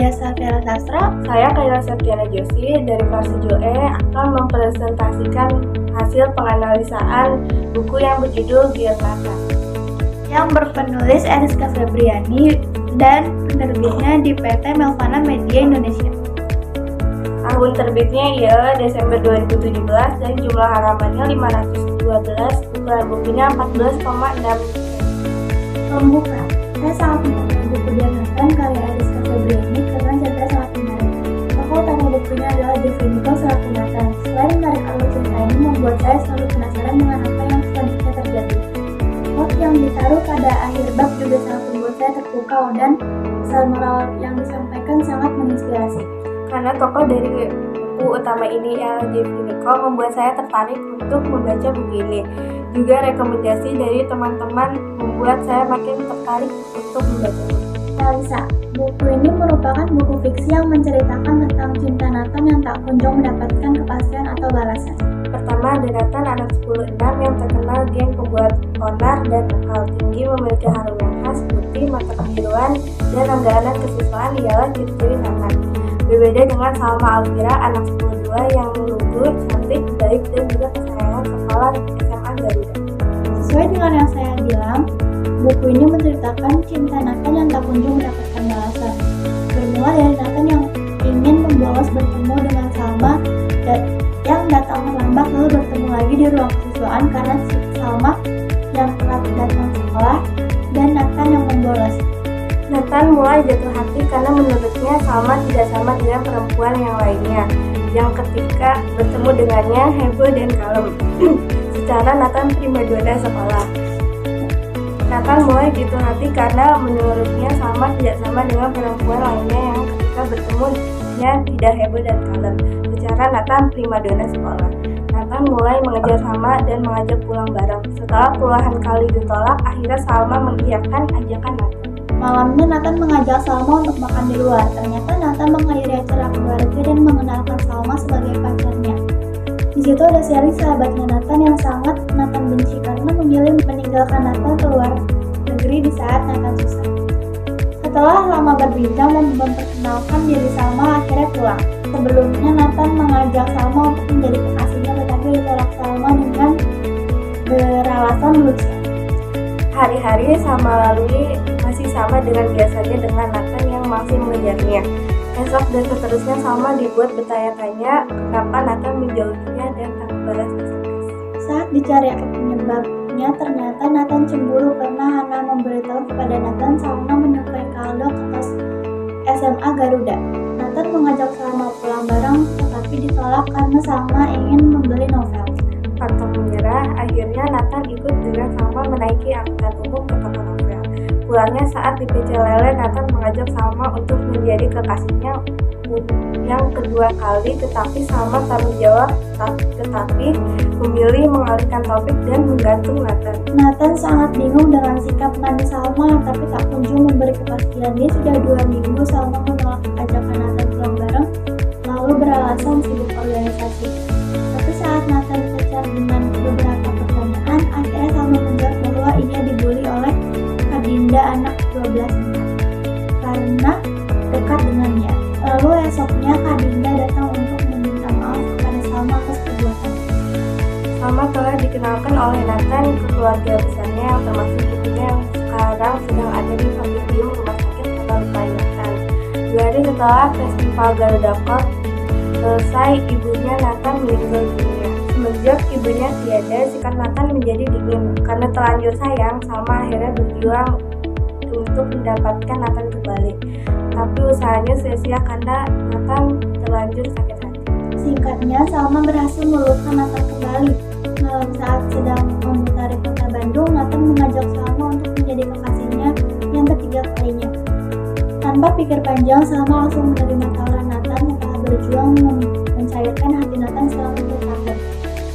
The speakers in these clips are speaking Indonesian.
Saya Safira Sastra. Saya Kaila Septiana Joshi dari kelas 7E akan mempresentasikan hasil penganalisaan buku yang berjudul Dear Nathan yang berpenulis Eriska Febriani dan penerbitnya di PT Melvana Media Indonesia. Tahun terbitnya ialah Desember 2017 dan jumlah halamannya 512, ukuran bukunya 14,6. Pembuka. Saya sangat menyukai buku Dear Nathan karya Eriska Febriani karena cerita sangat menarik. Tokoh utama bukunya adalah Definiko selaku Nathan. Selain menarik alur cerita ini membuat saya selalu penasaran dengan apa yang selanjutnya terjadi. Plot yang ditaruh pada akhir bab juga sangat membuat saya terpukau dan pesan moral yang disampaikan sangat menginspirasi. Karena tokoh dari buku utama ini ialah Definiko membuat saya tertarik untuk membaca buku ini. Juga rekomendasi dari teman-teman membuat saya makin tertarik untuk membaca. Analisa. Buku ini merupakan buku fiksi yang menceritakan tentang cinta Nathan yang tak kunjung mendapatkan kepastian atau balasan. Pertama, ada Nathan, anak 10-6 yang terkenal geng pembuat onar dan akal tinggi, memiliki harum yang khas, putih, mata kebiruan, dan langganan kesiswaan ialah ciri-ciri Nathan. Berbeda dengan Salma Alfira, anak 10-2 yang lugu, cantik, baik, dan juga kesayangan sekolah SMA Garuda. Sesuai dengan yang saya bilang, buku ini menceritakan cinta Nathan yang tak kunjung mendapatkan balasan. Bermula dari Nathan yang ingin membolos bertemu dengan Salma yang datang terlambat lalu bertemu lagi di ruang kesiswaan karena Salma yang telat datang sekolah dan Nathan yang membolos. Nathan mulai jatuh hati karena menurutnya Salma tidak sama dengan perempuan yang lainnya yang ketika bertemu dengannya heboh dan kalem. Secara Nathan primadona sekolah. Nathan mulai jatuh hati karena menurutnya Salma tidak sama dengan perempuan lainnya yang ketika bertemunya tidak heboh dan kalem. Secara Nathan primadona sekolah. Nathan mulai mengejar Salma dan mengajak pulang bareng. Setelah puluhan kali ditolak, akhirnya Salma mengiyakan ajakan Nathan. Malamnya Nathan mengajak Salma untuk makan di luar. Ternyata Nathan menghadiri acara keluarga dan mengenalkan Salma sebagai pacarnya. Di situ ada seri sahabatnya Nathan yang sangat Nathan benci karena memilih meninggalkan Nathan keluar negeri di saat Nathan susah. Setelah lama berbincang dan memperkenalkan diri Salma, akhirnya pulang. Sebelumnya Nathan mengajak Salma untuk menjadi kekasihnya, tetapi ditolak Salma dengan beralasan lucu. Hari-hari Salma lalui masih sama dengan biasanya dengan Nathan yang masih mengejarnya. Esok dan seterusnya Salma dibuat bertanya-tanya kenapa Nathan menjauhinya dan tak membalas SMS. Saat dicari penyebabnya, ternyata Nathan cemburu karena Hana memberitahu kepada Nathan Salma menyukai Kaldo kelas SMA Garuda. Nathan mengajak Salma pulang bareng, tetapi ditolak karena Salma ingin membeli novel. Pantang menyerah, akhirnya Nathan ikut dengan Salma menaiki angkutan umum ke toko novel. Pulangnya saat di Pecel Lele, Nathan mengajak Salma untuk menjadi kekasihnya yang kedua kali, tetapi Salma tak menjawab, tetapi memilih mengalihkan topik dan menggantung Nathan. Nathan sangat bingung dengan sikap manis Salma, tapi tak kunjung memberi kepastian. Dia sudah 2 minggu Salma menolak ajakan Nathan pulang bareng, lalu beralasan sibuk organisasi. Tapi saat Nathan secara dengan beberapa pertanyaan, akhirnya Salma menjawab bahwa ia dibully oleh Dinda anak 12 karena dekat dengannya. Lalu esoknya Kak Dinda datang untuk meminta maaf kepada Salma atas perbuatannya. Salma telah dikenalkan oleh Nathan ke keluarga besarnya yang termasuk ibunya yang sekarang sedang ada di Fabridium Rumah Sakit Kota Lupa Ingatan. 2 hari setelah festival Garuda Cup selesai, ibunya Nathan meninggal dunia. Semenjak ibunya tiada, sikap Nathan menjadi dingin. Karena terlanjur sayang, Salma akhirnya berjuang untuk mendapatkan Nathan kembali. Tapi usahanya sia-sia karena Nathan terlanjur sakit hati. Singkatnya, Salma berhasil meluluhkan Nathan kembali. Malam saat sedang memutari kota Bandung, Nathan mengajak Salma untuk menjadi kekasihnya yang ketiga kalinya. Tanpa pikir panjang, Salma langsung menerima tawaran Nathan setelah berjuang mencairkan hati Nathan selama 1 tahun.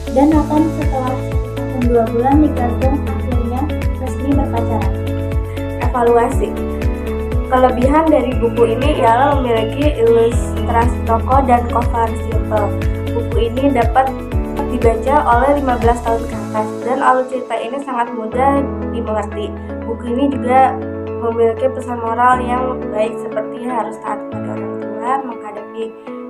Dan Nathan setelah 1 tahun 2 bulan digantung akhirnya resmi berpacaran. Evaluasi. Kelebihan dari buku ini ialah memiliki ilustrasi tokoh dan cover simple. Buku ini dapat dibaca oleh 15 tahun ke atas dan alur cerita ini sangat mudah dimengerti. Buku ini juga memiliki pesan moral yang baik seperti harus taat pada orang tua,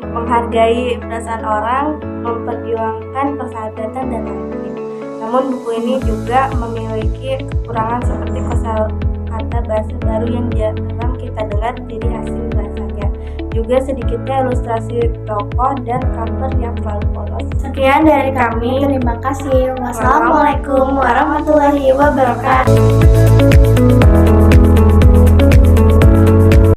menghargai perasaan orang, memperjuangkan persahabatan dan lain-lain. Namun buku ini juga memiliki kekurangan seperti kosakata bahasa baru yang jarang kita dengar jadi asing bahasanya. Juga sedikitnya ilustrasi tokoh dan cover yang terlalu polos. Sekian dari kami. Terima kasih. Wassalamualaikum warahmatullahi wabarakatuh.